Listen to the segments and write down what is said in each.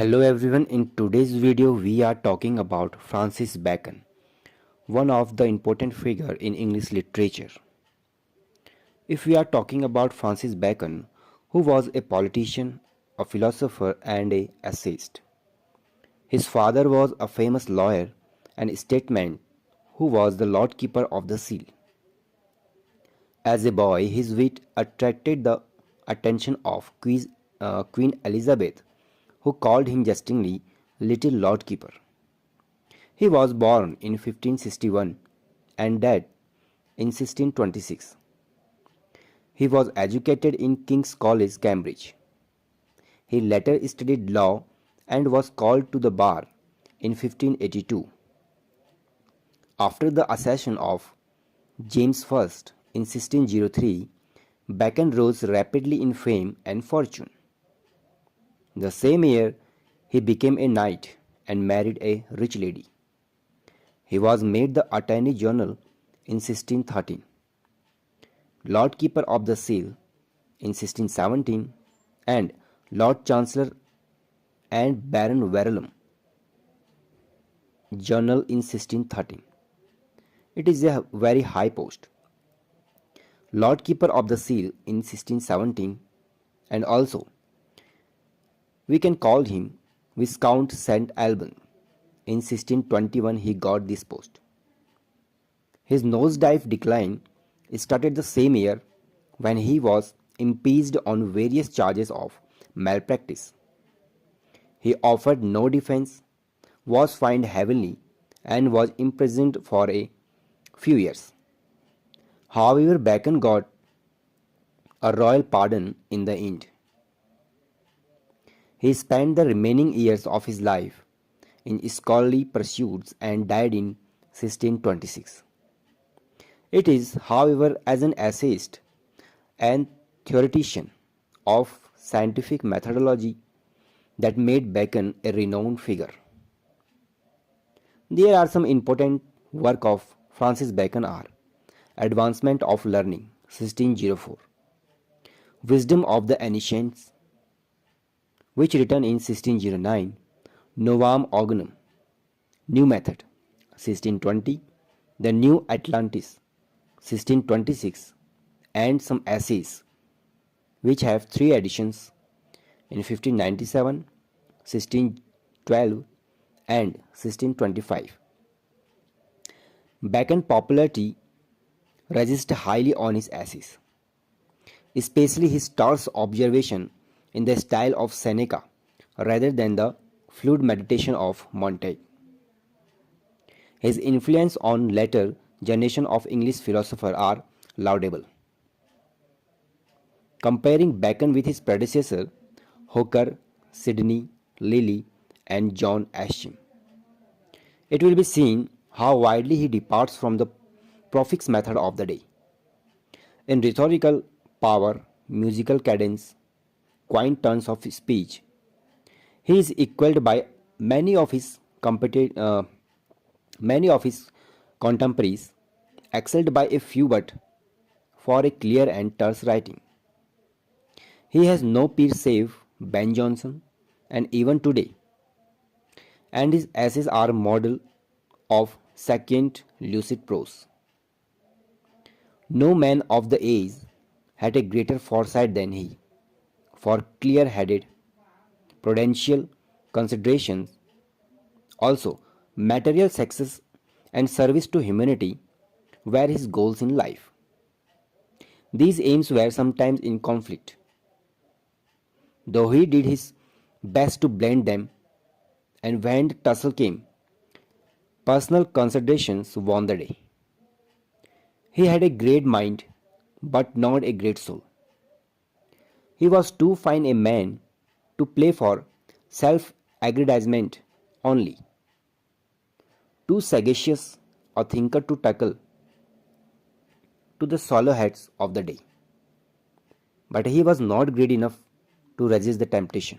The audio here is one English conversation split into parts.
Hello everyone, in today's video we are talking about Francis Bacon, one of the important figure in English literature. If we are talking about Francis Bacon, who was a politician, a philosopher and a essayist. His father was a famous lawyer and statesman who was the Lord Keeper of the Seal. As a boy, his wit attracted the attention of Queen Elizabeth, who called him jestingly Little Lord Keeper. He was born in 1561 and died in 1626. He was educated in King's College, Cambridge. He later studied law and was called to the bar in 1582. After the accession of James I in 1603, Bacon rose rapidly in fame and fortune. The same year, he became a knight and married a rich lady. He was made the Attorney General in 1613, Lord Keeper of the Seal in 1617, and Lord Chancellor and Baron Verulam General in 1613. It is a very high post. Lord Keeper of the Seal in 1617, and also we can call him Viscount St. Alban. In 1621 he got this post. His nosedive decline started the same year when he was impeached on various charges of malpractice. He offered no defense, was fined heavily, and was imprisoned for a few years. However, Bacon got a royal pardon in the end. He spent the remaining years of his life in scholarly pursuits and died in 1626. It is, however, as an essayist and theoretician of scientific methodology that made Bacon a renowned figure. There are some important work of Francis Bacon are Advancement of Learning 1604, Wisdom of the Ancients, which written in 1609, Novum Organum, New Method 1620, The New Atlantis 1626, and some essays which have three editions in 1597, 1612, and 1625. Bacon's popularity registered highly on his essays, especially his terse observation in the style of Seneca rather than the fluid meditation of Montaigne. His influence on later generation of English philosophers are laudable. Comparing Bacon with his predecessor Hooker, Sidney, Lilly, and John Ascham, it will be seen how widely he departs from the prefix method of the day. In rhetorical power, musical cadence, quaint turns of speech, he is equaled by many of his contemporaries, excelled by a few but for a clear and terse writing. He has no peer save Ben Jonson, and even today, and his essays are model of second lucid prose. No man of the age had a greater foresight than he, for clear-headed, prudential considerations, also material success and service to humanity were his goals in life. These aims were sometimes in conflict, though he did his best to blend them, and when the tussle came, personal considerations won the day. He had a great mind, but not a great soul. He was too fine a man to play for self aggrandizement only, too sagacious a thinker to tackle to the swallow heads of the day. But he was not great enough to resist the temptation.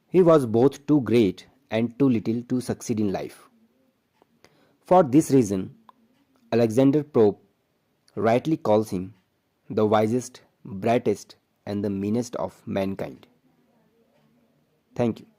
He was both too great and too little to succeed in life. For this reason, Alexander Pope rightly calls him the wisest, brightest, and the meanest of mankind. Thank you.